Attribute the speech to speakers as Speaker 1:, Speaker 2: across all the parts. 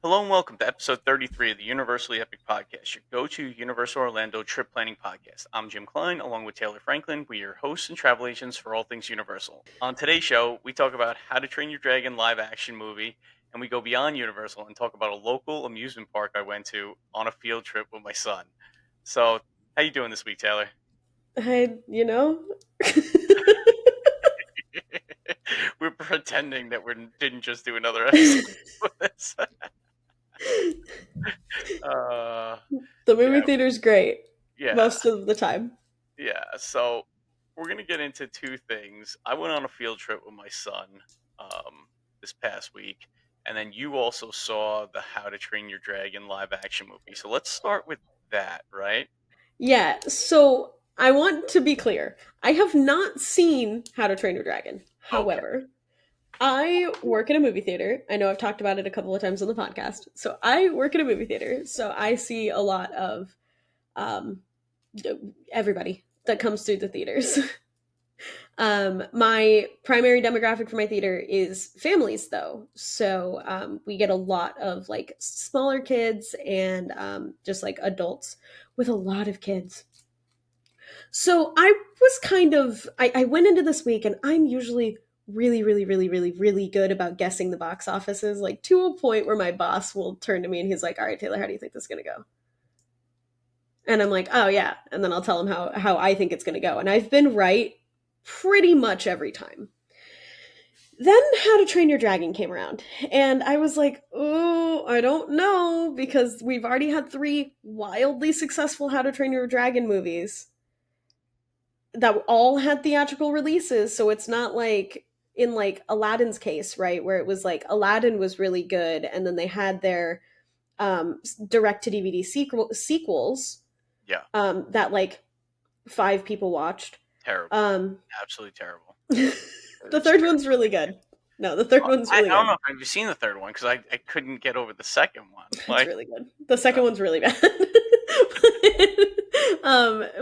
Speaker 1: Hello and welcome to episode 33 of the Universally Epic Podcast, your go-to Universal Orlando trip planning podcast. I'm Jim Klein, along with Taylor Franklin. We are your hosts and travel agents for all things Universal. On today's show, we talk about How to Train Your Dragon live-action movie, and we go beyond Universal and talk about a local amusement park I went to on a field trip with my son. So, how you doing this week, Taylor?
Speaker 2: I, you know,
Speaker 1: We're pretending that we didn't just do another episode with this. uh,
Speaker 2: the
Speaker 1: yeah,
Speaker 2: movie theater's great
Speaker 1: yeah.
Speaker 2: most of the time.
Speaker 1: Yeah, so we're gonna get into two things. I went on a field trip with my son this past week, and then you also saw the How to Train Your Dragon live action movie. So let's start with that, right?
Speaker 2: Yeah, so I want to be clear. I have not seen How to Train Your Dragon.
Speaker 1: Okay.
Speaker 2: However, I work in a movie theater. I know I've talked about it a couple of times on the podcast. So I work in a movie theater. So I see a lot of um, everybody that comes through the theaters. My primary demographic for my theater is families, though. So we get a lot of like smaller kids and just like adults with a lot of kids. So I was I went into this week and I'm usually really good about guessing the box offices, like to a point where my boss will turn to me and he's like, "All right, Taylor, how do you think this is going to go?" And I'm like, "Oh, yeah." And then I'll tell him how I think it's going to go. And I've been right pretty much every time. Then How to Train Your Dragon came around, and I was like, "Oh, I don't know," because we've already had three wildly successful How to Train Your Dragon movies that all had theatrical releases, so it's not like in like Aladdin's case, right, where it was like Aladdin was really good, and then they had their direct to DVD sequels
Speaker 1: Yeah.
Speaker 2: that like five people watched.
Speaker 1: Terrible.
Speaker 2: Um,
Speaker 1: Absolutely terrible.
Speaker 2: the
Speaker 1: It's
Speaker 2: third
Speaker 1: terrible.
Speaker 2: one's really good. No, the third one's
Speaker 1: I
Speaker 2: really
Speaker 1: don't know
Speaker 2: good.
Speaker 1: if I've seen the third one because I couldn't get over the second one.
Speaker 2: It's
Speaker 1: Like,
Speaker 2: really good. The
Speaker 1: uh,
Speaker 2: second one's really bad.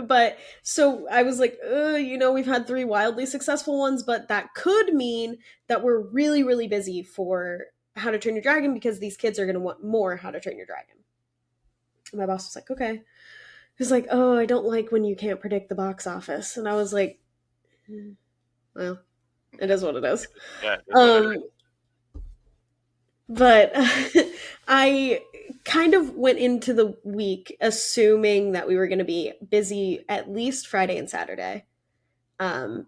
Speaker 2: But so I was like, we've had three wildly successful ones, but that could mean that we're really busy for How to Train Your Dragon because these kids are going to want more How to Train Your Dragon. And my boss was like, okay. He's like, oh, I don't like when you can't predict the box office. And I was like, well, it is what it is.
Speaker 1: yeah, it is what it is.
Speaker 2: Um, but I kind of went into the week assuming that we were going to be busy at least Friday and Saturday.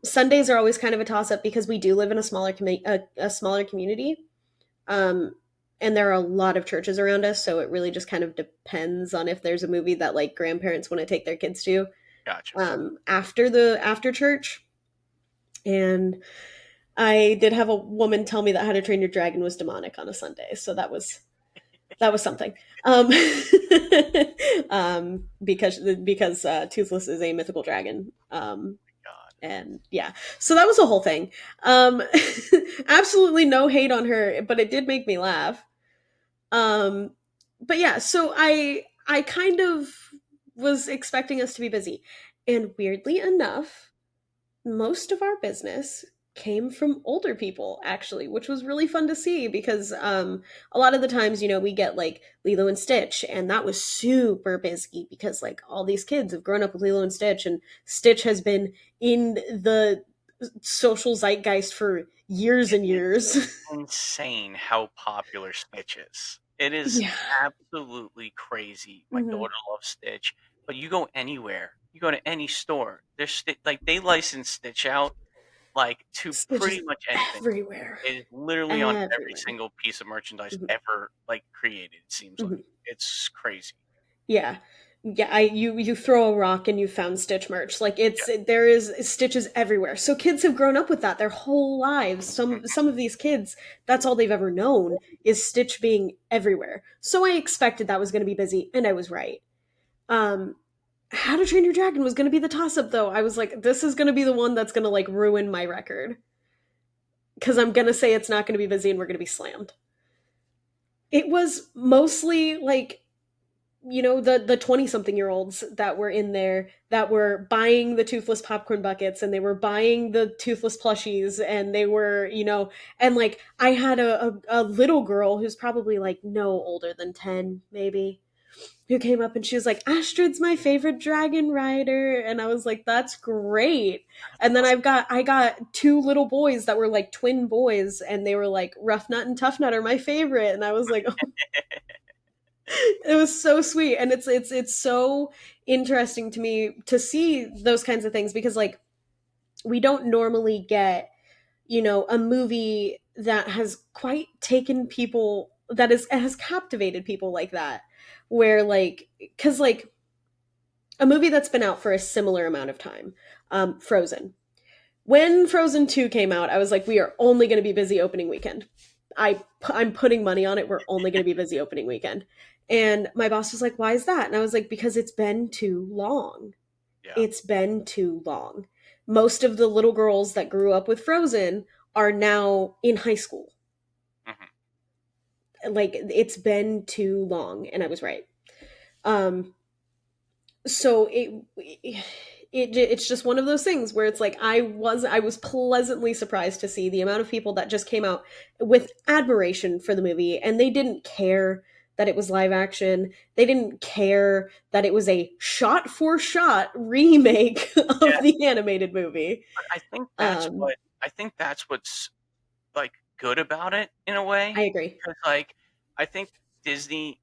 Speaker 2: Sundays are always kind of a toss up because we do live in a a smaller community, um, and there are a lot of churches around us. So it really just kind of depends on if there's a movie that like grandparents want to take their kids to
Speaker 1: Gotcha.
Speaker 2: after church. And I did have a woman tell me that How to Train Your Dragon was demonic on a Sunday, so that was something. Um, because Toothless is a mythical dragon.
Speaker 1: God.
Speaker 2: And yeah, so that was a whole thing. Um, Absolutely no hate on her, but it did make me laugh. Um, but yeah, so I kind of was expecting us to be busy, and weirdly enough, most of our business came from older people actually, which was really fun to see because a lot of the times, we get like Lilo and Stitch, and that was super busy because like all these kids have grown up with Lilo and Stitch, and Stitch has been in the social zeitgeist for years
Speaker 1: It
Speaker 2: and
Speaker 1: is
Speaker 2: years.
Speaker 1: insane how popular Stitch is. It is
Speaker 2: Yeah.
Speaker 1: absolutely crazy. My
Speaker 2: Hmm.
Speaker 1: daughter loves Stitch, but you go anywhere, you go to any store, there's like they license Stitch out like to
Speaker 2: Stitch
Speaker 1: pretty
Speaker 2: is
Speaker 1: much anything.
Speaker 2: everywhere.
Speaker 1: It is literally on every
Speaker 2: Everywhere.
Speaker 1: single piece of merchandise
Speaker 2: Hmm.
Speaker 1: ever like created. It seems like
Speaker 2: Hmm.
Speaker 1: it's crazy.
Speaker 2: Yeah. Yeah, you throw a rock and you found Stitch merch. Like
Speaker 1: Yeah.
Speaker 2: there is Stitches everywhere. So kids have grown up with that their whole lives. Some of these kids, that's all they've ever known is Stitch being everywhere. So I expected that was going to be busy, and I was right. Um How to Train Your Dragon was going to be the toss up, though. I was like, this is going to be the one that's going to like ruin my record because I'm going to say it's not going to be busy and we're going to be slammed. It was mostly like the 20 something year olds that were in there that were buying the toothless popcorn buckets, and they were buying the toothless plushies, and they were, and like I had a little girl who's probably like no older than 10 maybe, who came up and she was like, Astrid's my favorite dragon rider. And I was like, that's great. And then
Speaker 1: Awesome.
Speaker 2: I got two little boys that were like twin boys, and they were like, Rough Nut and Tough Nut are my favorite. And I was like, oh, it was so sweet. And it's so interesting to me to see those kinds of things, because like we don't normally get, a movie that has quite taken people, that is has captivated people like that, where like, because like a movie that's been out for a similar amount of time, Frozen. When Frozen 2 came out, I was like, we are only going to be busy opening weekend. I'm putting money on it. We're only going to be busy opening weekend. And my boss was like, why is that? And I was like, because it's been too long.
Speaker 1: Yeah.
Speaker 2: It's been too long. Most of the little girls that grew up with Frozen are now in high school.
Speaker 1: Hmm.
Speaker 2: Like, it's been too long. And I was right. Um, so it's just one of those things where it's like I was pleasantly surprised to see the amount of people that just came out with admiration for the movie, and they didn't care that it was live action. They didn't care that it was a shot for shot remake of
Speaker 1: Yeah.
Speaker 2: the animated movie.
Speaker 1: But
Speaker 2: um
Speaker 1: I think that's what's like good about it in a way.
Speaker 2: I agree.
Speaker 1: Because like I think Disney,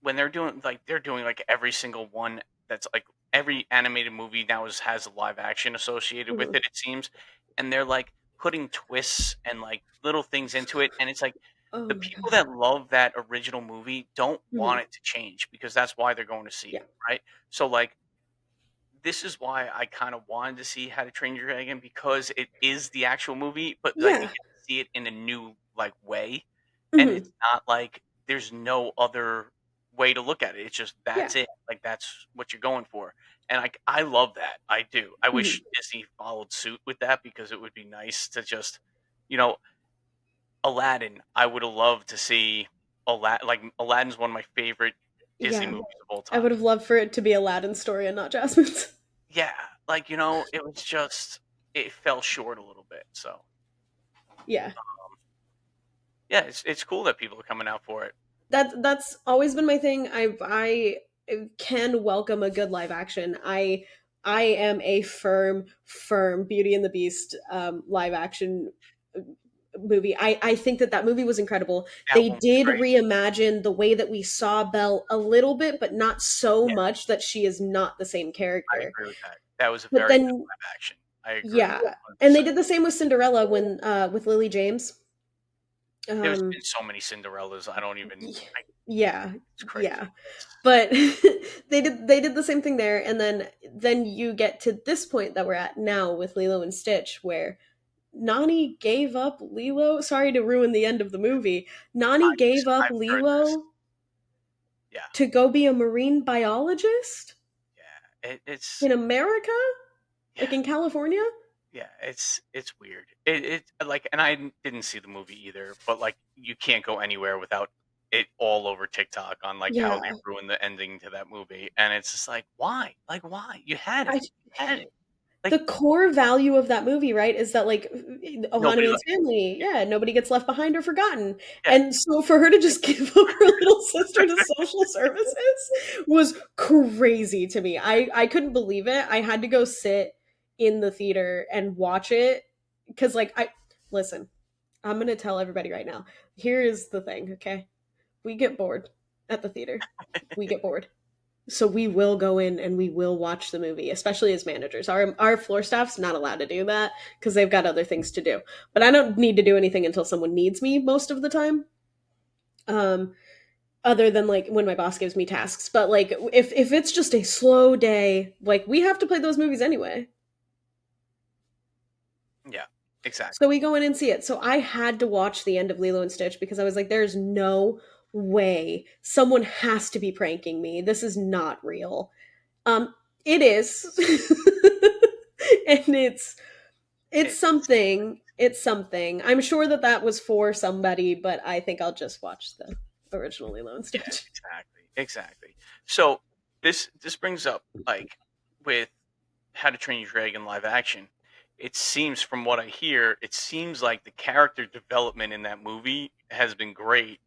Speaker 1: when they're doing like every single one, that's like every animated movie now has a live action associated with
Speaker 2: Mhm.
Speaker 1: it seems, and they're like putting twists and like little things into it, and it's like
Speaker 2: Oh
Speaker 1: the
Speaker 2: my
Speaker 1: people
Speaker 2: god.
Speaker 1: that love that original movie don't want
Speaker 2: Mhm.
Speaker 1: it to change because that's why they're going to see
Speaker 2: Yeah.
Speaker 1: it, right? So like this is why I kind of wanted to see How to Train Your Dragon, because it is the actual movie, but like you
Speaker 2: Yeah.
Speaker 1: get to see it in a new like way, and
Speaker 2: Mhm.
Speaker 1: it's not like there's no other way to look at it. It's just
Speaker 2: Yeah.
Speaker 1: that's it. Like that's what you're going for, and I love that. I do. I
Speaker 2: Mhm.
Speaker 1: wish Disney followed suit with that because it would be nice to just, you know, Aladdin. I would have loved to see Aladdin. Like Aladdin's one of my favorite Disney
Speaker 2: Yeah.
Speaker 1: movies of all
Speaker 2: I
Speaker 1: time.
Speaker 2: would have loved for it to be Aladdin's story and not Jasmine's.
Speaker 1: Yeah, like, it was just it fell short a little bit, so,
Speaker 2: Yeah.
Speaker 1: yeah, it's cool that people are coming out for it.
Speaker 2: That's always been my thing. I can welcome a good live action. I am a firm Beauty and the Beast live action movie. I think that movie was incredible.
Speaker 1: That
Speaker 2: They
Speaker 1: one was
Speaker 2: did
Speaker 1: great.
Speaker 2: reimagine the way that we saw Belle a little bit, but not so
Speaker 1: Yeah,
Speaker 2: much that she is not the same
Speaker 1: I
Speaker 2: character.
Speaker 1: agree with that. That was a
Speaker 2: But
Speaker 1: very good
Speaker 2: then
Speaker 1: live action. I agree
Speaker 2: yeah, and they
Speaker 1: 100%.
Speaker 2: did the same with Cinderella when with Lily James.
Speaker 1: There's
Speaker 2: Um
Speaker 1: been so many Cinderellas, I don't even
Speaker 2: y-
Speaker 1: I
Speaker 2: yeah,
Speaker 1: it's crazy.
Speaker 2: yeah.
Speaker 1: It's
Speaker 2: But they did the same thing there, and then you get to this point that we're at now with Lilo and Stitch, where Nani gave up Lilo. Sorry to ruin the end of the movie. Nani gave up
Speaker 1: I've heard this.
Speaker 2: Lilo
Speaker 1: Yeah,
Speaker 2: to go be a marine biologist
Speaker 1: yeah, it's
Speaker 2: in America,
Speaker 1: yeah.
Speaker 2: like in California.
Speaker 1: Yeah, it's weird. It like, and I didn't see the movie either, but like you can't go anywhere without it all over TikTok on like how they
Speaker 2: Yeah,
Speaker 1: ruined the ending to that movie, and it's just like why? Like why? You had it.
Speaker 2: I
Speaker 1: You had it. Like
Speaker 2: the core value of that movie, right, is that like Ohana
Speaker 1: nobody
Speaker 2: means
Speaker 1: left.
Speaker 2: family.
Speaker 1: Yeah,
Speaker 2: Yeah, nobody gets left behind or forgotten.
Speaker 1: yeah.
Speaker 2: And so for her to just give up her little sister to social services was crazy to me. I couldn't believe it. I had to go sit in the theater and watch it, because like I listen, I'm gonna tell everybody right now. Here is the thing, okay? We get bored at the theater. We get bored, so we will go in and we will watch the movie, especially as managers. Our floor staff's not allowed to do that because they've got other things to do. But I don't need to do anything until someone needs me most of the time. Um, Other than like when my boss gives me tasks. But like if it's just a slow day, like we have to play those movies anyway.
Speaker 1: Yeah,
Speaker 2: So
Speaker 1: exactly.
Speaker 2: we go in and see it. So I had to watch the end of Lilo and Stitch because I was like, there's no way. Someone has to be pranking me. This is not real. Um, it is. And it's
Speaker 1: It's
Speaker 2: something. It's something. I'm sure that was for somebody, but I think I'll just watch the original Lilo and
Speaker 1: yeah,
Speaker 2: Stitch.
Speaker 1: exactly. exactly. So this brings up, like, with How to Train Your Dragon live action. It seems, from what I hear, it seems like the character development in that movie has been great,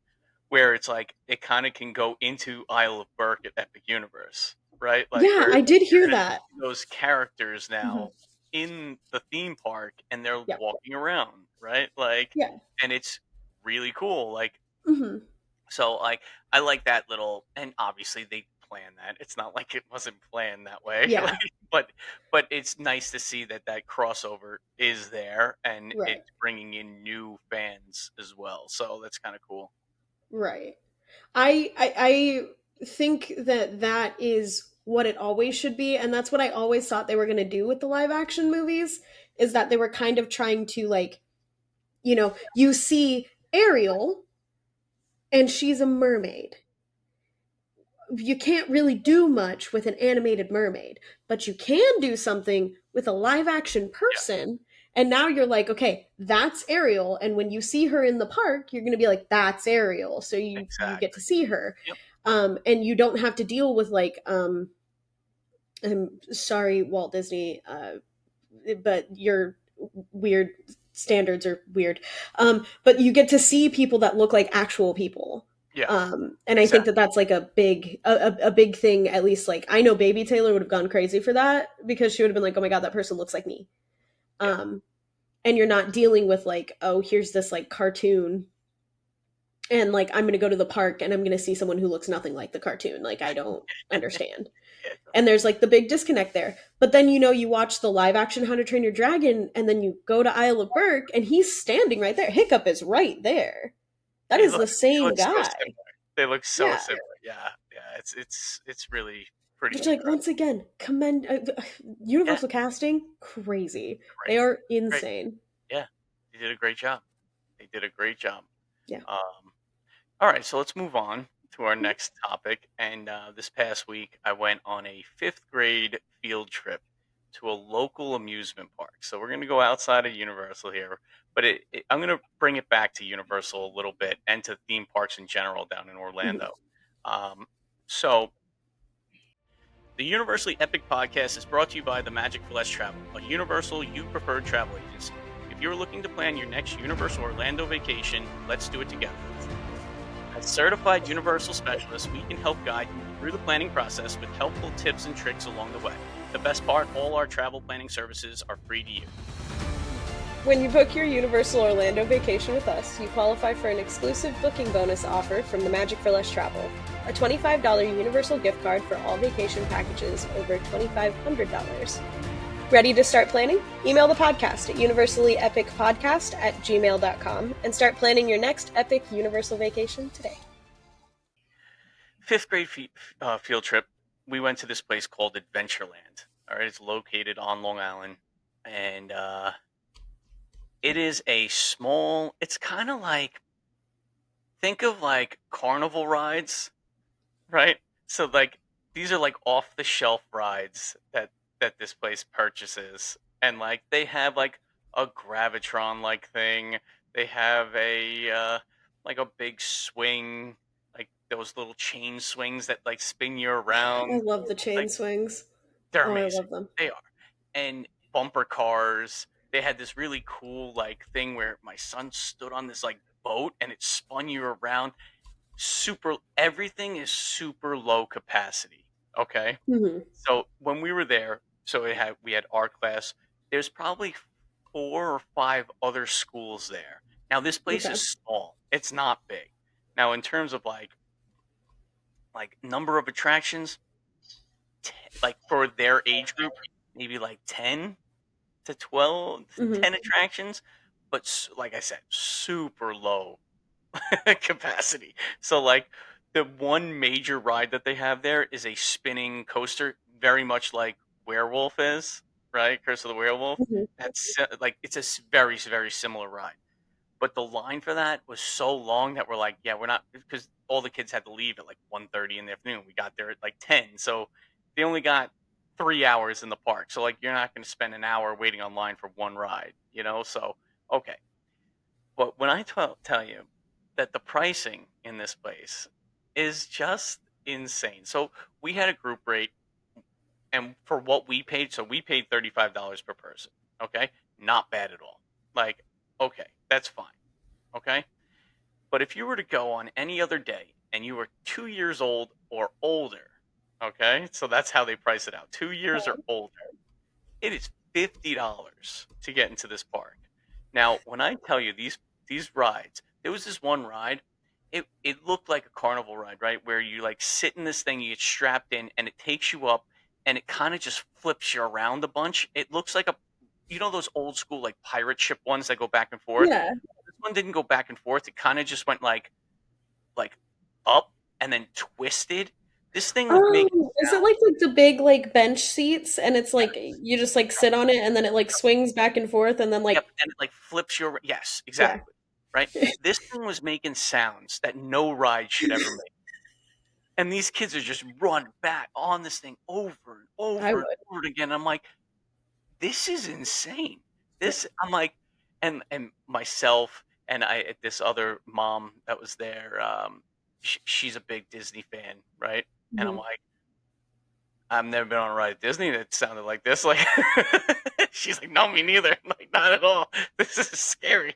Speaker 1: where it's like it kind of can go into Isle of Berk at Epic Universe, right? Like,
Speaker 2: Yeah,
Speaker 1: where
Speaker 2: I did
Speaker 1: you're
Speaker 2: hear
Speaker 1: going to
Speaker 2: that.
Speaker 1: see those characters
Speaker 2: Hmm.
Speaker 1: now in the theme park and they're
Speaker 2: Yeah.
Speaker 1: walking around, right? Like,
Speaker 2: Yeah.
Speaker 1: and it's really cool. Like,
Speaker 2: Hmm.
Speaker 1: so, like, I like that little, and obviously they plan that. It's not like it wasn't planned that way,
Speaker 2: Yeah.
Speaker 1: like, but it's nice to see that that crossover is there and
Speaker 2: Right.
Speaker 1: it's bringing in new fans as well. So that's kind of cool.
Speaker 2: Right. I think that that is what it always should be, and that's what I always thought they were going to do with the live action movies, is that they were kind of trying to, like, you see Ariel and she's a mermaid. You can't really do much with an animated mermaid, but you can do something with a live action
Speaker 1: Yeah,
Speaker 2: person. And now you're like, okay, that's Ariel, and when you see her in the park, you're going to be like, that's Ariel. So you get to
Speaker 1: exactly.
Speaker 2: see her,
Speaker 1: Yep.
Speaker 2: and you don't have to deal with, like, I'm sorry, Walt Disney, but your weird standards are weird. But you get to see people that look like actual people.
Speaker 1: Yeah,
Speaker 2: And I think
Speaker 1: exactly.
Speaker 2: that that's like a big thing. At least, like, I know Baby Taylor would have gone crazy for that, because she would have been like, "Oh my god, that person looks like me."
Speaker 1: Yeah.
Speaker 2: Um, and you're not dealing with, like, oh, here's this, like, cartoon, and, like, I'm going to go to the park and I'm going to see someone who looks nothing like the cartoon. Like, I don't understand.
Speaker 1: Yeah,
Speaker 2: And there's, like, the big disconnect there. But then, you watch the live action How to Train Your Dragon, and then you go to Isle of Berk and he's standing right there. Hiccup is right there. That
Speaker 1: they
Speaker 2: is
Speaker 1: look
Speaker 2: the same
Speaker 1: so
Speaker 2: guy.
Speaker 1: similar. They look so
Speaker 2: Yeah.
Speaker 1: similar. Yeah, yeah. It's really pretty
Speaker 2: Which, like,
Speaker 1: incredible.
Speaker 2: once again, commend
Speaker 1: Yeah,
Speaker 2: Universal casting, crazy. They
Speaker 1: great,
Speaker 2: are
Speaker 1: great.
Speaker 2: insane.
Speaker 1: Yeah, they did a great job. They did a great job.
Speaker 2: Yeah.
Speaker 1: Um, all right, so let's move on to our next topic. And this past week, I went on a fifth grade field trip to a local amusement park. So we're going to go outside of Universal here, but I'm going to bring it back to Universal a little bit and to theme parks in general down in
Speaker 2: Mhm.
Speaker 1: Orlando. Um, so the Universally Epic Podcast is brought to you by the Magic for Less Travel, a Universal you preferred travel agency. If you're looking to plan your next Universal Orlando vacation, let's do it together. As certified Universal specialists, we can help guide you through the planning process with helpful tips and tricks along the way. The best part, all our travel planning services are free to you.
Speaker 2: When you book your Universal Orlando vacation with us, you qualify for an exclusive booking bonus offer from the Magic for Less Travel, a $25 Universal gift card for all vacation packages over $2,500. Ready to start planning? Email the podcast at universallyepicpodcast@gmail.com and start planning your next epic Universal vacation today.
Speaker 1: Fifth grade field trip, we went to this place called Adventureland. All right, it's located on Long Island, and it is a small. It's kind of like, think of like carnival rides, right? So, like, these are like off the shelf rides that this place purchases, and like they have like a gravitron like thing. They have a like a big swing, like those little chain swings that like spin you
Speaker 2: I
Speaker 1: around.
Speaker 2: love the chain
Speaker 1: Like,
Speaker 2: swings.
Speaker 1: they're
Speaker 2: Oh, I
Speaker 1: amazing.
Speaker 2: love them.
Speaker 1: They are. And bumper cars. They had this really cool like thing where my son stood on this like boat and it spun you around. Super, everything is super low capacity. Okay?
Speaker 2: Hmm.
Speaker 1: So when we were there, so we had our class. There's probably 4 or 5 other schools there. Now this place
Speaker 2: Okay.
Speaker 1: is small. It's not big. Now in terms of like number of attractions, like for their age group, maybe like 10 to 12,
Speaker 2: Hmm.
Speaker 1: 10 attractions, but like I said, super low capacity. So like the one major ride that they have there is a spinning coaster, very much like Werewolf is, right? Curse of the Werewolf.
Speaker 2: Hmm.
Speaker 1: That's like it's a very very similar ride. But the line for that was so long that we're like, yeah, we're not, because all the kids had to leave at like 1:30 in the afternoon. We got there at like 10. So they only got 3 hours in the park. So like you're not going to spend an hour waiting online for one ride, you know? So okay. But when I tell you that the pricing in this place is just insane. So we had a group rate, and for what we paid, so we paid $35 per person. Okay, not bad at all. Like, okay, that's fine. Okay, but if you were to go on any other day and you were 2 years old or older, okay, so that's how they price it out. 2 years or older, it is $50 to get into this park. Now, when I tell you these rides, there was this one ride. It looked like a carnival ride, right? Where you like sit in this thing, you get strapped in, and it takes you up, and it kind of just flips you around a bunch. It looks like those old school like pirate ship ones that go back and forth.
Speaker 2: Yeah.
Speaker 1: This one didn't go back and forth. It kind of just went like up and then twisted. This thing was making
Speaker 2: Oh, is it
Speaker 1: sound.
Speaker 2: like the big like bench seats and it's like
Speaker 1: Yes.
Speaker 2: you just like sit on it and then it like swings back and forth and then
Speaker 1: Yep,
Speaker 2: like
Speaker 1: and it, like, flips you yes,
Speaker 2: yeah.
Speaker 1: exactly, right? This thing was making sounds that no ride should ever make, and these kids are just running back on this thing over and
Speaker 2: I
Speaker 1: over and
Speaker 2: would.
Speaker 1: over again. I'm like, "This is insane."
Speaker 2: Yeah.
Speaker 1: I'm like, and myself and this other mom that was there, she's a big Disney fan, right? And I'm
Speaker 2: Mhm.
Speaker 1: like, I've never been on a ride at Disney that sounded like this. Like, she's like, no, me neither. I'm like, not at all. This is scary,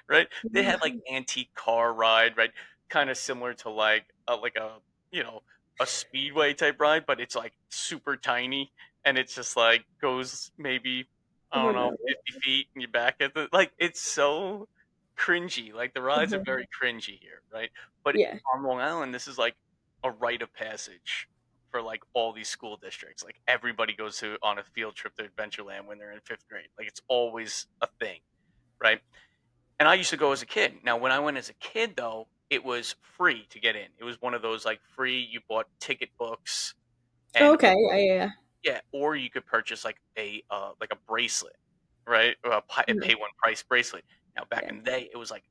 Speaker 1: right? They
Speaker 2: Yeah.
Speaker 1: had like antique car ride, right? Kind of similar to like a you know a speedway type ride, but it's like super tiny, and it's just like goes maybe I
Speaker 2: Oh
Speaker 1: don't know
Speaker 2: no.
Speaker 1: 50 feet, and you're back at the like it's so cringy. Like the rides are
Speaker 2: Uh-huh.
Speaker 1: very cringy here, right? But
Speaker 2: Yeah.
Speaker 1: on Long Island, this is like a rite of passage for like all these school districts. Like everybody goes to on a field trip to Adventureland when they're in fifth grade. Like it's always a thing, right? And I used to go as a kid. Now, when I went as a kid, though, it was free to get in. It was one of those like free. You bought ticket books,
Speaker 2: Oh,
Speaker 1: and
Speaker 2: okay. Yeah, yeah,
Speaker 1: yeah, or you could purchase like a bracelet, right? A
Speaker 2: yeah.
Speaker 1: pay one price bracelet. Now, back
Speaker 2: Yeah.
Speaker 1: in the day, it was like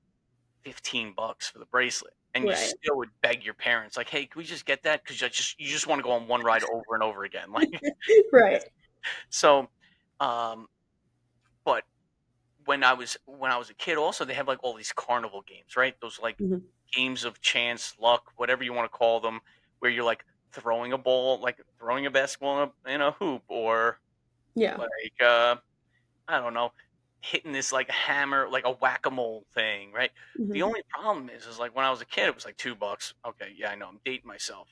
Speaker 1: $15 for the bracelet, and you
Speaker 2: Right.
Speaker 1: still would beg your parents, like, "Hey, can we just get that? Because you just want to go on one ride over and over again." Like,
Speaker 2: Right.
Speaker 1: so, um, but when I was a kid, also they have like all these carnival games, right? Those like
Speaker 2: Mhm.
Speaker 1: games of chance, luck, whatever you want to call them, where you're like throwing a ball, like throwing a basketball in a hoop, or
Speaker 2: Yeah.
Speaker 1: like I don't know, hitting this like hammer, like a whack a mole thing, right? The
Speaker 2: Mhm.
Speaker 1: only problem is like when I was a kid, it was like $2. Okay, yeah, I know, I'm dating myself.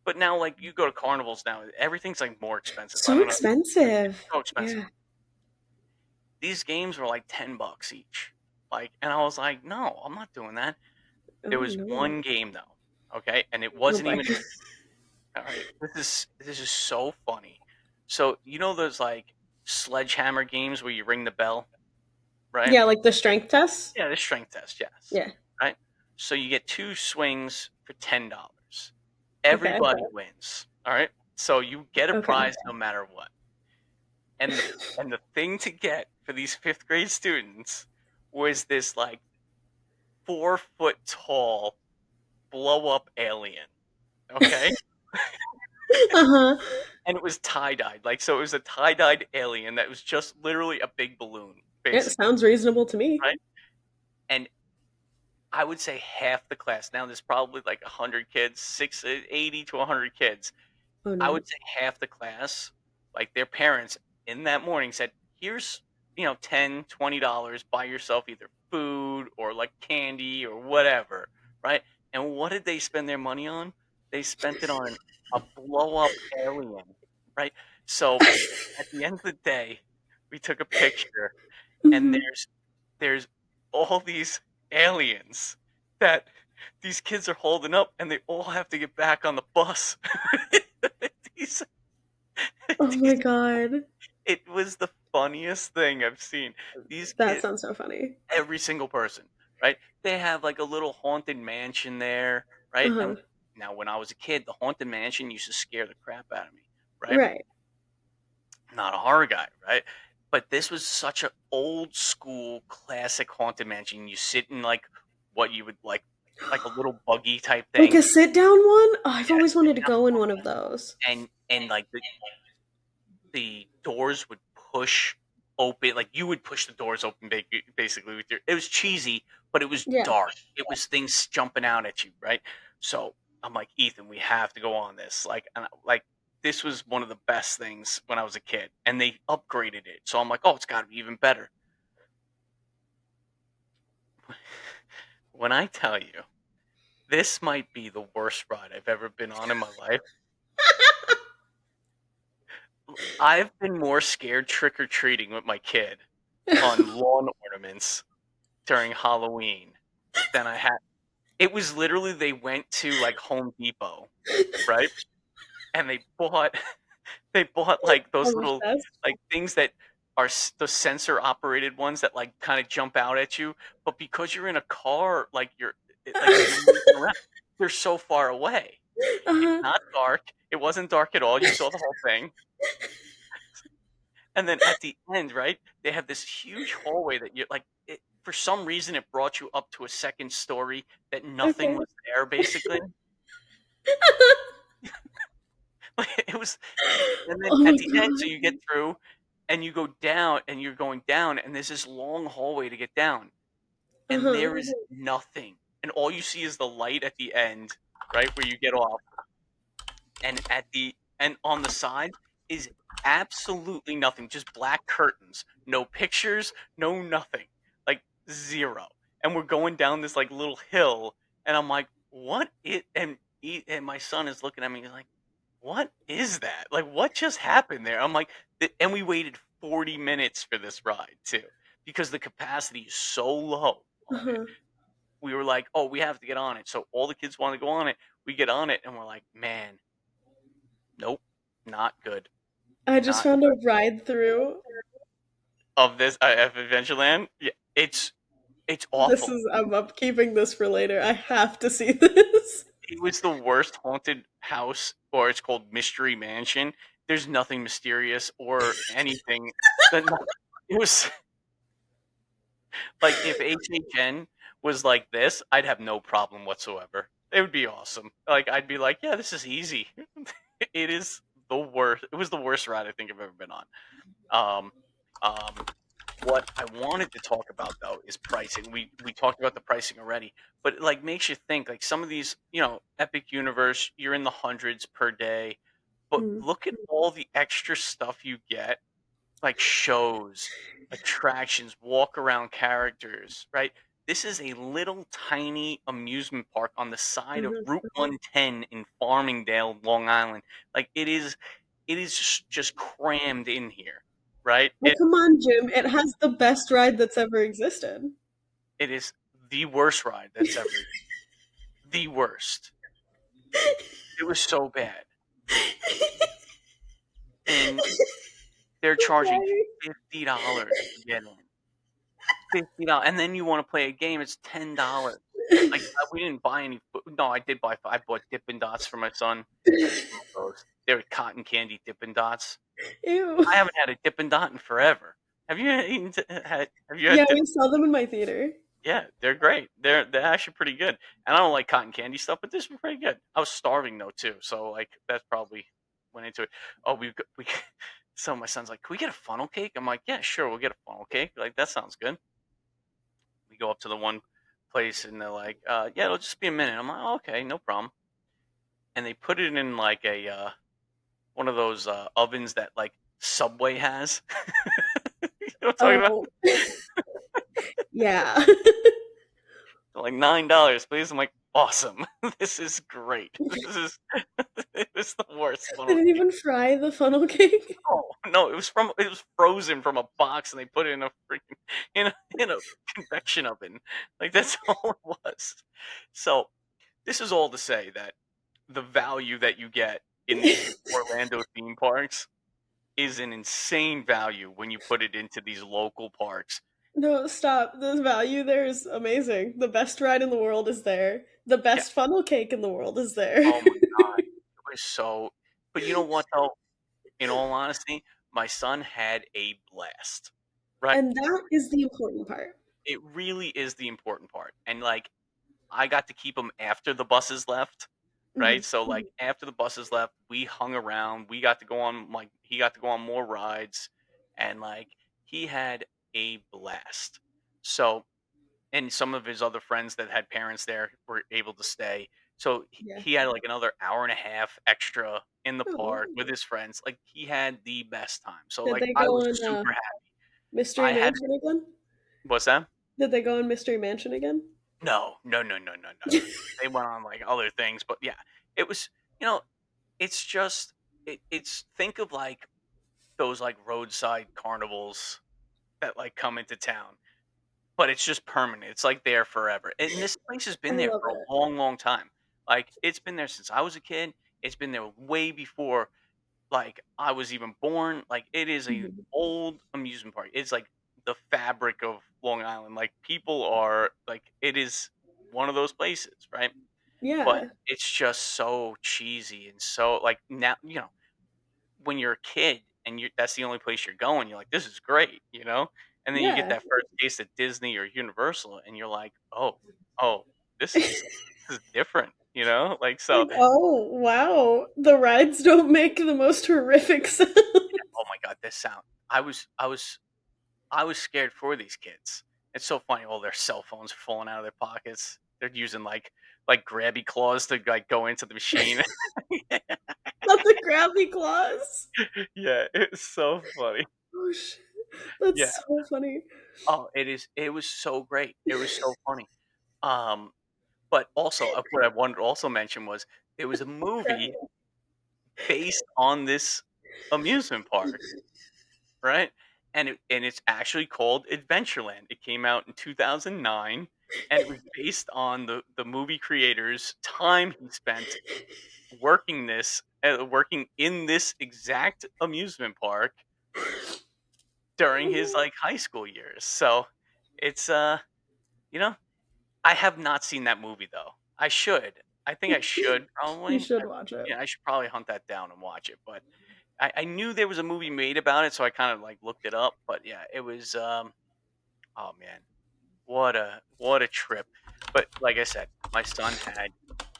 Speaker 1: But now, like you go to carnivals now, everything's like more expensive. I
Speaker 2: So
Speaker 1: don't know, like it's
Speaker 2: expensive.
Speaker 1: so expensive.
Speaker 2: Yeah.
Speaker 1: These games were like $10 each. Like, and I was like, no, I'm not doing that. There
Speaker 2: Oh
Speaker 1: was
Speaker 2: no.
Speaker 1: one game though, okay, and it
Speaker 2: Oh
Speaker 1: wasn't
Speaker 2: boy.
Speaker 1: even all right. This is so funny. So you know those like sledgehammer games where you ring the bell, right?
Speaker 2: Yeah, like the strength tests?
Speaker 1: Yeah, the strength test, yes.
Speaker 2: Yeah.
Speaker 1: Right? So you get 2 swings for $10.
Speaker 2: Okay.
Speaker 1: Everybody wins, alright? So you get a
Speaker 2: Okay.
Speaker 1: prize no matter what. And the thing to get for these 5th grade students was this, like, 4-foot tall blow up alien, okay?
Speaker 2: Uh-huh.
Speaker 1: And it was tie-dyed, like, so it was a tie-dyed alien that was just literally a big balloon,
Speaker 2: It
Speaker 1: basically,
Speaker 2: sounds reasonable to me.
Speaker 1: right? And I would say half the class now there's probably, like, 100 kids, 80 to 100 kids.
Speaker 2: Oh
Speaker 1: I
Speaker 2: no.
Speaker 1: would say half the class, like their parents in that morning said, here's, $10, $20, buy yourself either food or like candy or whatever. Right. And what did they spend their money on? They spent it on a blow up alien. Right. So at the end of the day, we took a picture and
Speaker 2: Mhm.
Speaker 1: there's all these aliens that these kids are holding up and they all have to get back on the bus. these,
Speaker 2: Oh my
Speaker 1: these,
Speaker 2: god.
Speaker 1: it was the funniest thing I've seen. These
Speaker 2: That
Speaker 1: kids,
Speaker 2: sounds so funny.
Speaker 1: every single person, right? They have like a little haunted mansion there, right? And
Speaker 2: Uh-huh.
Speaker 1: now, when I was a kid, the haunted mansion used to scare the crap out of me, right?
Speaker 2: Right.
Speaker 1: I'm not a horror guy, right? But this was such an old school classic haunted mansion. You sit in like what you would like a little buggy type
Speaker 2: Like
Speaker 1: thing.
Speaker 2: a sit down one? Oh, I've
Speaker 1: Yeah,
Speaker 2: always
Speaker 1: sit
Speaker 2: wanted to
Speaker 1: down,
Speaker 2: go in one of those.
Speaker 1: and like the doors would push open, like you would push the doors open basically with your. It was cheesy, but it was
Speaker 2: Yeah.
Speaker 1: dark. It was things jumping out at you, right? So I'm like, Ethan, we have to go on this. Like, and like this was one of the best things when I was a kid, and they upgraded it. So I'm like, oh, it's got to be even better. When I tell you, this might be the worst ride I've ever been on in my life. I've been more scared trick or treating with my kid on lawn ornaments during Halloween than I had. It was literally they went to like Home Depot, right? And they bought like those
Speaker 2: I'm
Speaker 1: little
Speaker 2: obsessed.
Speaker 1: like things that are the sensor operated ones that like kind of jump out at you, but because you're in a car, like like you're moving around, they're so far away. It's
Speaker 2: Uh-huh.
Speaker 1: not dark. It wasn't dark at all. You saw the whole thing. And then at the end, right, they have this huge hallway that you're like, for some reason, it brought you up to a second story that nothing
Speaker 2: Okay.
Speaker 1: was there, basically. It was, and then
Speaker 2: Oh
Speaker 1: at
Speaker 2: my
Speaker 1: the end, so
Speaker 2: god.
Speaker 1: you get through and you go down and you're going down, and there's this long hallway to get down, and
Speaker 2: Uh-huh.
Speaker 1: there is nothing. And all you see is the light at the end, right, where you get off. And on the side is absolutely nothing, just black curtains, no pictures, no nothing, like zero. And we're going down this like little hill, and I'm like, what it and my son is looking at me, he's like, what is that, like what just happened there? I'm like, and we waited 40 minutes for this ride too, because the capacity is so low on it.
Speaker 2: Uh-huh.
Speaker 1: We were like, oh, we have to get on it, so all the kids want to go on it. We get on it and we're like, man, nope, not good.
Speaker 2: I just
Speaker 1: Not
Speaker 2: found a ride through.
Speaker 1: of this of Adventureland. Yeah, it's
Speaker 2: This
Speaker 1: awful.
Speaker 2: is I'm keeping this for later. I have to see this.
Speaker 1: It was the worst haunted house, or it's called Mystery Mansion. There's nothing mysterious or anything. That it was like if HHN was like this, I'd have no problem whatsoever. It would be awesome. Like I'd be like, yeah, this is easy. It is the worst. It was the worst ride I think I've ever been on. Um, um, what I wanted to talk about though is pricing. We talked about the pricing already, but it like makes you think like some of these, Epic Universe, you're in the hundreds per day, but
Speaker 2: Mm.
Speaker 1: look at all the extra stuff you get, like shows, attractions, walk around characters, right? This is a little tiny amusement park on the side of
Speaker 2: Mhm.
Speaker 1: Route 110 in Farmingdale, Long Island. Like it is just crammed in here, right?
Speaker 2: Oh, come on, Jim. It has the best ride that's ever existed.
Speaker 1: It is the worst ride that's ever, the worst. It was so bad. And they're charging
Speaker 2: Sorry.
Speaker 1: $50 to get in. $50. And then you want to play a game, it's $10. Like we didn't buy any no, I did buy I bought Dippin' Dots for my son. He loved those. They were cotton candy Dippin' Dots.
Speaker 2: Ew.
Speaker 1: I haven't had a Dippin' Dot in forever. Have you eaten have you
Speaker 2: Yeah,
Speaker 1: had
Speaker 2: we saw them in my theater.
Speaker 1: Yeah, they're great. They're actually pretty good. And I don't like cotton candy stuff, but this was pretty good. I was starving though too, so like that's probably went into it. Oh, we so my son's like, "Can we get a funnel cake?" I'm like, "Yeah, sure, we'll get a funnel cake." Like that sounds good. We go up to the one place and they're like, "Yeah, it'll just be a minute." I'm like, oh, "Okay, no problem." And they put it in like a one of those ovens that like Subway has. You know what I'm talking about?
Speaker 2: Oh, yeah.
Speaker 1: They're like $9, please. I'm like, awesome. This is great. This is it was the worst
Speaker 2: They
Speaker 1: funnel
Speaker 2: didn't
Speaker 1: cake.
Speaker 2: even fry the funnel cake.
Speaker 1: No, it was frozen from a box and they put it in a freaking in a convection oven. Like that's all it was. So this is all to say that the value that you get in these Orlando theme parks is an insane value when you put it into these local parks.
Speaker 2: No, stop. The value there is amazing. The best ride in the world is there. The
Speaker 1: Yeah.
Speaker 2: best funnel cake in the world is there.
Speaker 1: Oh my god. It was so. But you know what though? In all honesty, my son had a blast. Right?
Speaker 2: And that is the important part.
Speaker 1: It really is the important part. And like I got to keep him after the buses left, right?
Speaker 2: Mhm.
Speaker 1: So like after the buses left, we hung around. We got to go on like he got to go on more rides and like he had a blast. So and some of his other friends that had parents there were able to stay. So
Speaker 2: Yeah.
Speaker 1: he had like another hour and a half extra in the
Speaker 2: Oh,
Speaker 1: park with his friends. Like he had the best time. So
Speaker 2: did
Speaker 1: like
Speaker 2: they
Speaker 1: I
Speaker 2: go
Speaker 1: was
Speaker 2: on
Speaker 1: super happy.
Speaker 2: Mystery
Speaker 1: I had
Speaker 2: Mansion again?
Speaker 1: what's that?
Speaker 2: Did they go on Mystery Mansion again?
Speaker 1: No, no, no, no, no, no, no, no. They went on like other things, but yeah, it was you know, it's just it's think of like those like roadside carnivals that like come into town, but it's just permanent. It's like there forever. And this place has
Speaker 2: I
Speaker 1: been there
Speaker 2: love
Speaker 1: for
Speaker 2: it.
Speaker 1: a long, long time. Like it's been there since I was a kid. It's been there way before like I was even born. Like it is a
Speaker 2: Mhm.
Speaker 1: old amusement park. It's like the fabric of Long Island. Like people are like it is one of those places, right? But
Speaker 2: Yeah,
Speaker 1: it's just so cheesy and so like now, when you're a kid and you that's the only place you're going, you're like, "This is great," you know? And then you get
Speaker 2: yeah.
Speaker 1: that first taste at Disney or Universal, and you're like, "Oh, this is this is different," you know? Like, so
Speaker 2: Like, oh, wow. The rides don't make the most horrific sound.
Speaker 1: oh my god, this sound I was scared for these kids. It's so funny, all their cell phones are falling out of their pockets. They're using, like, grabby claws to, like, go into the machine.
Speaker 2: Not the grabby claws.
Speaker 1: Yeah, it's so funny.
Speaker 2: Oh, shit.
Speaker 1: Yeah.
Speaker 2: That's so funny.
Speaker 1: Oh, it was so great. It was so funny. Um But also, what I wanted to also mention was there was a movie
Speaker 2: Crap.
Speaker 1: based on this amusement park, right? And it's actually called Adventureland. It came out in 2009, and it was based on the movie creator's time he spent working in this exact amusement park during his, like, high school years. So, it's, you know, I have not seen that movie though. I should. I think I should
Speaker 2: You
Speaker 1: probably.
Speaker 2: should watch it.
Speaker 1: Yeah, I should probably hunt that down and watch it. But I knew there was a movie made about it, so I kind of like looked it up. But yeah, it was. Oh man, what a trip! But like I said, my son had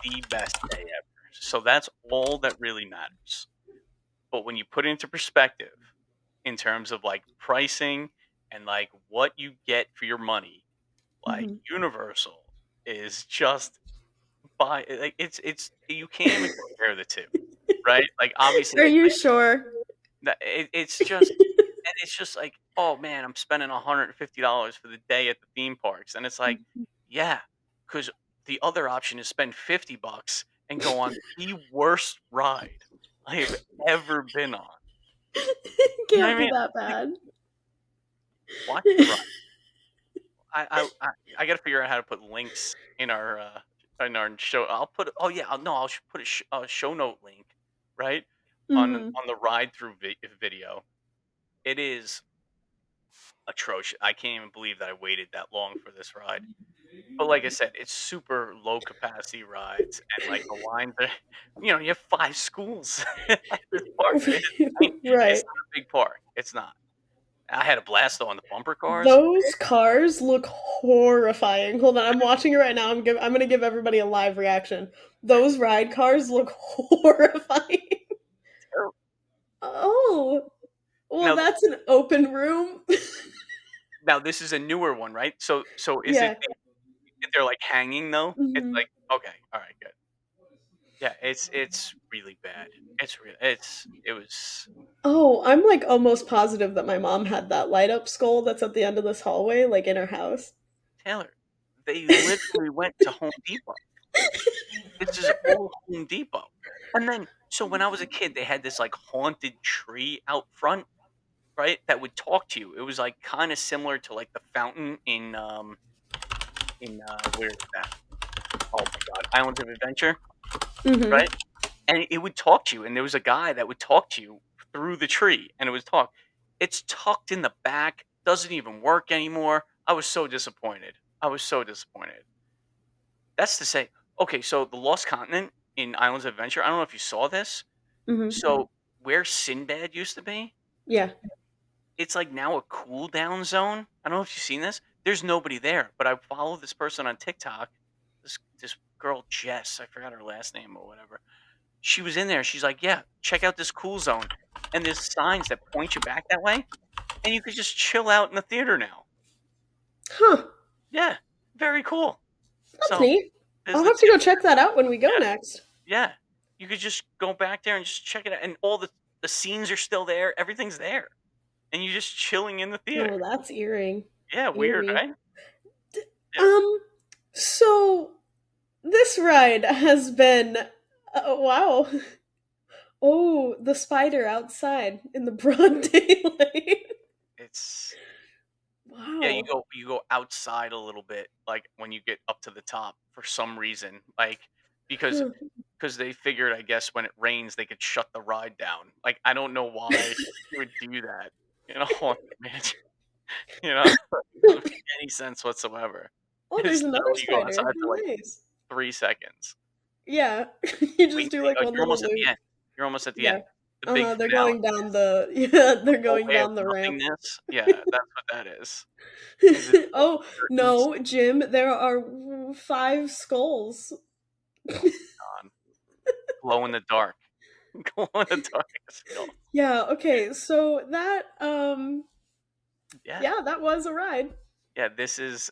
Speaker 1: the best day ever. So that's all that really matters. But when you put it into perspective, in terms of like pricing and like what you get for your money, like
Speaker 2: Mhm.
Speaker 1: Universal is just like, it's you can't even compare the 2, right? Like, obviously,
Speaker 2: Are
Speaker 1: like,
Speaker 2: you sure?
Speaker 1: it's just and it's just like, "Oh, man, I'm spending $150 for the day at the theme parks," and it's like, yeah, because the other option is spend 50 bucks and go on the worst ride I have ever been on. You know what
Speaker 2: Can't
Speaker 1: I
Speaker 2: be
Speaker 1: mean?
Speaker 2: that
Speaker 1: Like,
Speaker 2: bad.
Speaker 1: watch the ride. I gotta figure out how to put links in our show. I'll put oh yeah, no, I'll put a show note link right
Speaker 2: Mhm.
Speaker 1: on the ride through video. It is atrocious. I can't even believe that I waited that long for this ride. But like I said, it's super low capacity rides and like the lines are, you have 5 schools at this park. It is tiny. It's
Speaker 2: Right.
Speaker 1: not a big park. It's not. I had a blast though on the bumper cars.
Speaker 2: Those cars look horrifying. Hold on, I'm watching it right now. I'm gonna give everybody a live reaction. Those ride cars look horrifying. Oh, well,
Speaker 1: Now,
Speaker 2: that's an open room.
Speaker 1: now this is a newer one, right? So is it
Speaker 2: Yeah.
Speaker 1: they're like hanging though? It's
Speaker 2: Mhm.
Speaker 1: like okay, all right, good. Yeah, it's really bad. It was
Speaker 2: Oh, I'm like almost positive that my mom had that light up skull that's at the end of this hallway, like in her house.
Speaker 1: Taylor. They literally went to Home Depot. This is all Home Depot. And then so when I was a kid, they had this like haunted tree out front, right? That would talk to you. It was like kind of similar to like the fountain in where is that? Oh my god, Islands of Adventure,
Speaker 2: Mhm.
Speaker 1: right? And it would talk to you, and there was a guy that would talk to you through the tree, and it was talk. It's tucked in the back, doesn't even work anymore. I was so disappointed. I was so disappointed. That's to say, okay, so the Lost Continent in Islands of Adventure, I don't know if you saw this.
Speaker 2: Mhm.
Speaker 1: So where Sinbad used to be,
Speaker 2: Yeah.
Speaker 1: it's like now a cool down zone. I don't know if you've seen this. There's nobody there, but I follow this person on TikTok. This girl Jess, I forgot her last name or whatever. She was in there. She's like, "Yeah, check out this cool zone." And there's signs that point you back that way, and you could just chill out in the theater now.
Speaker 2: Huh.
Speaker 1: Yeah, very cool.
Speaker 2: That's
Speaker 1: So,
Speaker 2: neat.
Speaker 1: There's
Speaker 2: I'll
Speaker 1: the
Speaker 2: have to
Speaker 1: tip.
Speaker 2: go check that out when we go
Speaker 1: Yeah,
Speaker 2: next.
Speaker 1: yeah. You could just go back there and just check it out, and all the scenes are still there. Everything's there, and you're just chilling in the
Speaker 2: Oh,
Speaker 1: theater.
Speaker 2: that's eerie.
Speaker 1: Yeah, weird,
Speaker 2: Eerie.
Speaker 1: right?
Speaker 2: D-
Speaker 1: Yeah.
Speaker 2: Um, so this ride has been wow. Oh, the spider outside in the broad daylight.
Speaker 1: It's yeah,
Speaker 2: Wow.
Speaker 1: you go outside a little bit, like, when you get up to the top for some reason, like, because
Speaker 2: Huh.
Speaker 1: because they figured, I guess, when it rains, they could shut the ride down. Like, I don't know why you would do that in a haunted mansion, you know? It doesn't make any sense whatsoever.
Speaker 2: Oh,
Speaker 1: It's
Speaker 2: there's another
Speaker 1: literally you go
Speaker 2: spider.
Speaker 1: outside for, like,
Speaker 2: Nice.
Speaker 1: 3 seconds.
Speaker 2: Yeah. You
Speaker 1: Wait
Speaker 2: just do
Speaker 1: till
Speaker 2: like one
Speaker 1: you're
Speaker 2: little
Speaker 1: almost at the
Speaker 2: loop.
Speaker 1: end. You're almost at the
Speaker 2: Yeah.
Speaker 1: end. The big
Speaker 2: Uh-huh. They're
Speaker 1: finale
Speaker 2: going down
Speaker 1: is
Speaker 2: the yeah,
Speaker 1: the
Speaker 2: they're going
Speaker 1: hallway of
Speaker 2: down the ramp.
Speaker 1: nothingness. Yeah, that's what that is. Is it all
Speaker 2: Oh,
Speaker 1: curtains?
Speaker 2: no, Jim, there are five skulls.
Speaker 1: Oh my god. Glow in the dark. Glow in the dark skull.
Speaker 2: Yeah, okay. So that
Speaker 1: Yeah.
Speaker 2: yeah, that was a ride.
Speaker 1: Yeah, this is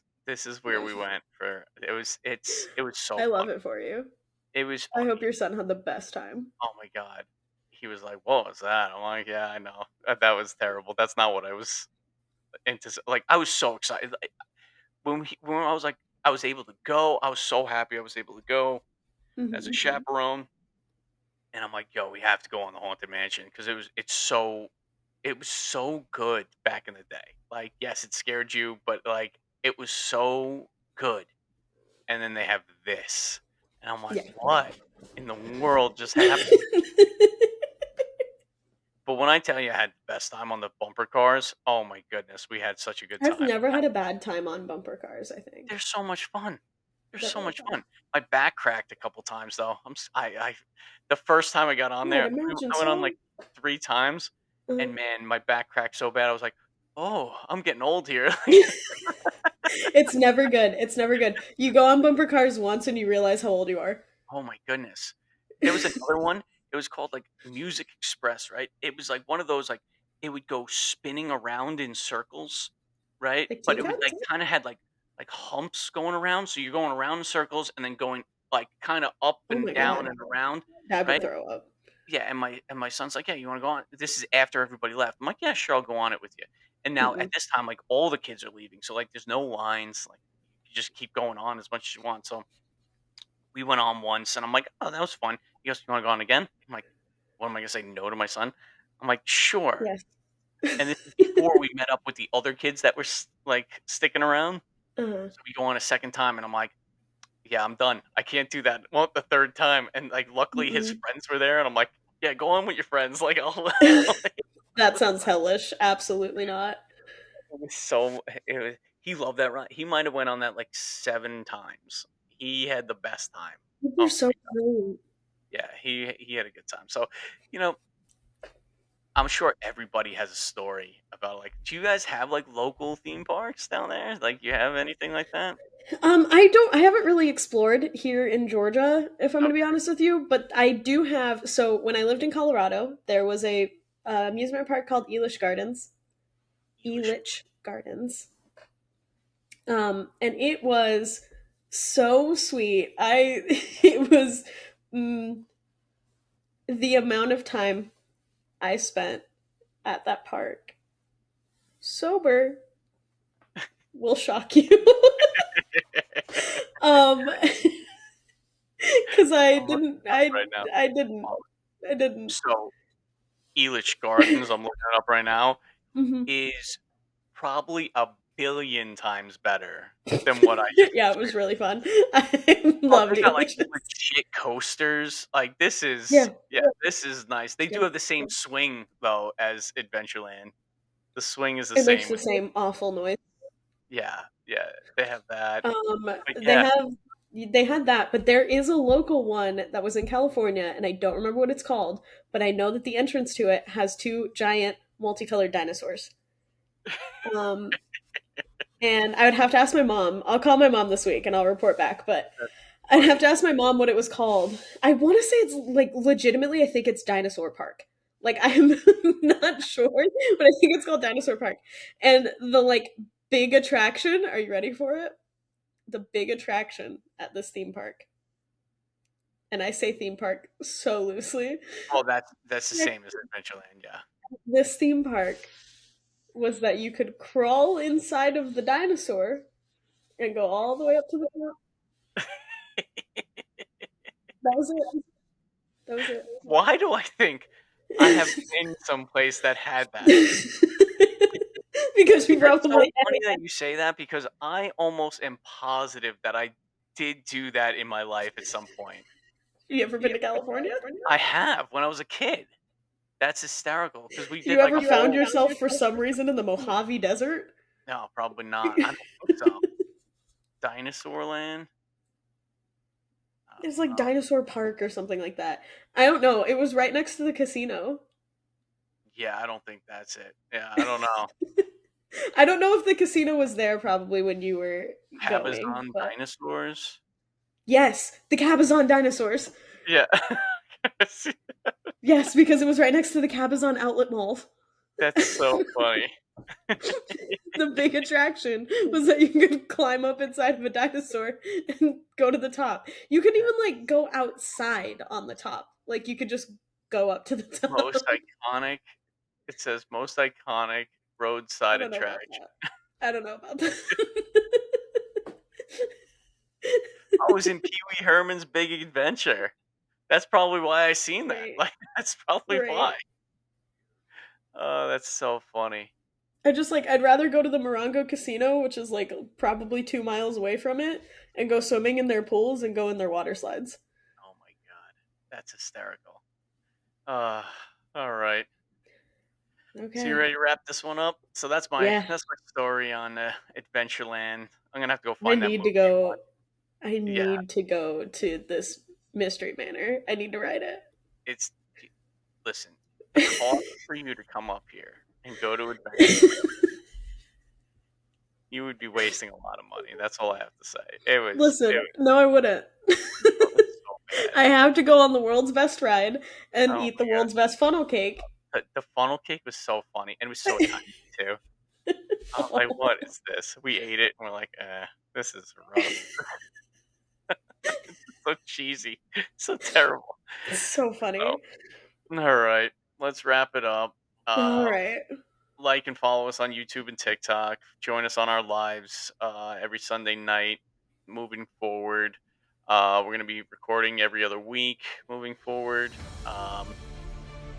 Speaker 1: where we went for it was so
Speaker 2: I
Speaker 1: fun.
Speaker 2: love it for you.
Speaker 1: It was
Speaker 2: I hope
Speaker 1: funny.
Speaker 2: your son had the best time.
Speaker 1: Oh my god. He was like, "What was that?" I'm like, "Yeah, I know. That was terrible. That's not what I was like, I was so excited. Like, when I was like I was able to go, I was so happy I was able to go as a
Speaker 2: Mhm.
Speaker 1: chaperone, and I'm like, "Yo, we have to go on the Haunted Mansion because it was so good back in the day. Like, yes, it scared you, but like it was so good." And then they have this, and I'm like,
Speaker 2: Yeah.
Speaker 1: "What in the world just happened?" But when I tell you I had the best time on the bumper cars, oh my goodness, we had such a good
Speaker 2: I've
Speaker 1: time.
Speaker 2: never had a bad time on bumper cars, I
Speaker 1: They're
Speaker 2: think.
Speaker 1: so much fun. They're
Speaker 2: They're
Speaker 1: so
Speaker 2: really
Speaker 1: much
Speaker 2: fun.
Speaker 1: fun. My back cracked a couple times though. I the first time I got on
Speaker 2: Yeah, I'd
Speaker 1: there,
Speaker 2: imagine
Speaker 1: I went on
Speaker 2: so.
Speaker 1: like 3 times,
Speaker 2: Uh,
Speaker 1: and man, my back cracked so bad. I was like, "Oh, I'm getting old here."
Speaker 2: it's never good. It's never good. You go on bumper cars once and you realize how old you are.
Speaker 1: Oh my goodness. There was another one. It was called like Music Express, right? It was like one of those like it would go spinning around in circles, right?
Speaker 2: Like
Speaker 1: But
Speaker 2: Teen
Speaker 1: it would
Speaker 2: Cats?
Speaker 1: like kind of had like humps going around, so you're going around in circles and then going like kind of up
Speaker 2: Oh
Speaker 1: and
Speaker 2: my
Speaker 1: down
Speaker 2: god.
Speaker 1: and around,
Speaker 2: I would
Speaker 1: right?
Speaker 2: throw up.
Speaker 1: Yeah, and my son's like, "Yeah, you want to go on?" This is after everybody left. I'm like, "Yeah, sure, I'll go on it with you." And now at
Speaker 2: Mm-mm.
Speaker 1: this time, like all the kids are leaving, so like there's no lines. Like you just keep going on as much as you want. So we went on once, and I'm like, "Oh, that was fun." He goes, "You wanna go on again?" I'm like, "What am I gonna say no to my son?" I'm like, "Sure."
Speaker 2: Yes.
Speaker 1: And this is before we met up with the other kids that were like sticking around.
Speaker 2: uh,
Speaker 1: So we go on a second time, and I'm like, "Yeah, I'm done. I can't do that. Well, the third time." And like, luckily, his
Speaker 2: mm-mm.
Speaker 1: friends were there, and I'm like, "Yeah, go on with your friends." Like, I'll
Speaker 2: That sounds hellish. Absolutely not.
Speaker 1: it was so he loved that ride. He might have went on that like 7 times. He had the best time.
Speaker 2: You're
Speaker 1: Oh
Speaker 2: so
Speaker 1: my
Speaker 2: rude.
Speaker 1: yeah, he had a good time. So, you know, I'm sure everybody has a story about like do you guys have like local theme parks down there? Like you have anything like that?
Speaker 2: I haven't really explored here in Georgia, if I'm
Speaker 1: Oh,
Speaker 2: gonna be honest with you, but I do have. So when I lived in Colorado, there was a amusement park called Elish Gardens.
Speaker 1: Elish.
Speaker 2: Elish Gardens. And it was so sweet. It was mm, the amount of time I spent at that park sober will shock you. um, because
Speaker 1: I'm looking it up right now.
Speaker 2: I didn't,
Speaker 1: Oh,
Speaker 2: I didn't.
Speaker 1: so Elish Gardens, I'm looking it up right now,
Speaker 2: Mhm.
Speaker 1: is probably a billion times better than what I just
Speaker 2: Yeah, it was really
Speaker 1: experienced.
Speaker 2: fun. I
Speaker 1: Oh,
Speaker 2: loved
Speaker 1: they got like
Speaker 2: Ulysses.
Speaker 1: legit coasters. Like this is
Speaker 2: Yeah,
Speaker 1: yeah, this is nice. They do
Speaker 2: yeah.
Speaker 1: have the same swing though as Adventureland. The swing is the
Speaker 2: It makes
Speaker 1: same.
Speaker 2: the same awful noise.
Speaker 1: Yeah, yeah, they have that.
Speaker 2: Um,
Speaker 1: But
Speaker 2: they
Speaker 1: yeah,
Speaker 2: have they had that, but there is a local one that was in California, and I don't remember what it's called, but I know that the entrance to it has two giant multicolored dinosaurs. Um, and I would have to ask my mom. I'll call my mom this week and I'll report back, but
Speaker 1: that's
Speaker 2: I'd have
Speaker 1: funny.
Speaker 2: to ask my mom what it was called. I want to say it's like legitimately, I think it's Dinosaur Park. Like I'm not sure, but I think it's called Dinosaur Park. And the big attraction, are you ready for it? The big attraction at this theme park. and I say theme park so loosely.
Speaker 1: Well, that's the same as Adventureland, yeah.
Speaker 2: This theme park was that you could crawl inside of the dinosaur and go all the way up to the top. That was it. That was it.
Speaker 1: Why do I think I have been someplace that had that?
Speaker 2: Because you
Speaker 1: That's so
Speaker 2: probably
Speaker 1: funny that you say that because I almost am positive that I did do that in my life at some point.
Speaker 2: You ever been to California?
Speaker 1: I have when I was a kid. That's hysterical because we did
Speaker 2: You
Speaker 1: like
Speaker 2: ever
Speaker 1: a
Speaker 2: found
Speaker 1: whole.
Speaker 2: yourself for some reason in the Mojave Desert?
Speaker 1: No, probably not. I don't think so. Dinosaur Land. I
Speaker 2: It was
Speaker 1: don't
Speaker 2: like
Speaker 1: know.
Speaker 2: Dinosaur Park or something like that. I don't know. It was right next to the casino.
Speaker 1: Yeah, I don't think that's it. Yeah, I don't know.
Speaker 2: I don't know if the casino was there probably when you were going,
Speaker 1: Cabazon
Speaker 2: but
Speaker 1: dinosaurs.
Speaker 2: yes, the Cabazon dinosaurs.
Speaker 1: Yeah.
Speaker 2: Yes, because it was right next to the Cabazon Outlet Mall.
Speaker 1: That's so funny.
Speaker 2: The big attraction was that you could climb up inside of a dinosaur and go to the top. You could even like go outside on the top. Like you could just go up to the top.
Speaker 1: Most iconic. It says most iconic
Speaker 2: I
Speaker 1: roadside
Speaker 2: don't know about
Speaker 1: attraction.
Speaker 2: that. I don't know about that.
Speaker 1: I was in Pee Wee Herman's Big Adventure. That's probably why I seen that.
Speaker 2: Right.
Speaker 1: Like that's probably
Speaker 2: Right.
Speaker 1: why. Oh, that's so funny.
Speaker 2: I'd rather go to the Morongo Casino, which is like probably 2 miles away from it, and go swimming in their pools and go in their water slides.
Speaker 1: Oh my god, that's hysterical. Uh, all right. So you
Speaker 2: Okay.
Speaker 1: ready to wrap this one up? So
Speaker 2: Yeah.
Speaker 1: that's my story on Adventureland. I'm gonna have to go
Speaker 2: I
Speaker 1: find that
Speaker 2: need
Speaker 1: movie
Speaker 2: to
Speaker 1: you want.
Speaker 2: go. I
Speaker 1: Yeah,
Speaker 2: need to go to this mystery manor. I need to ride
Speaker 1: it's listen. The cost for you to come up here and go to Adventureland,
Speaker 2: it.
Speaker 1: you would be wasting a lot of money. That's all I have to say. It was
Speaker 2: Listen, no, I wouldn't.
Speaker 1: so bad.
Speaker 2: I have to go on the world's best ride and
Speaker 1: Oh
Speaker 2: eat the
Speaker 1: my god,
Speaker 2: world's best funnel cake.
Speaker 1: the funnel cake was so funny and it was so tiny too. I was like, "What is this?" We ate it and we're like, this is rough. So cheesy, so terrible."
Speaker 2: It's so
Speaker 1: So,
Speaker 2: funny.
Speaker 1: all right, let's wrap it up.
Speaker 2: All
Speaker 1: Uh,
Speaker 2: right.
Speaker 1: like and follow us on YouTube and TikTok. Join us on our lives every Sunday night. Moving forward, we're going to be recording every other week. Moving forward,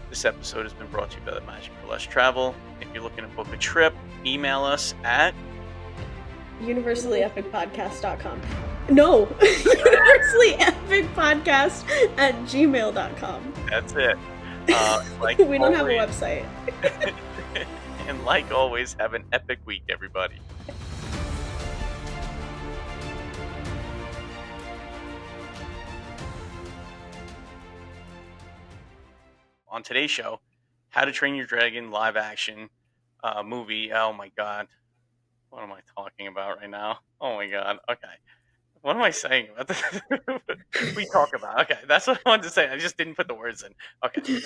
Speaker 1: this episode has been brought to you by the Magic for Less Travel. If you're looking to book a trip, email us at
Speaker 2: UniversallyEpicPodcast.com. No, UniversallyEpicPodcast at gmail.com.
Speaker 1: that's it. Like
Speaker 2: We don't have a
Speaker 1: always,
Speaker 2: website.
Speaker 1: and like always, have an epic week, everybody. On today's show, How to Train Your Dragon live action movie. Oh my god. What am I talking about right now? Oh my god. Okay. What am I saying about this? We talk about. Okay, that's what I wanted to say. I just didn't put the words in. Okay.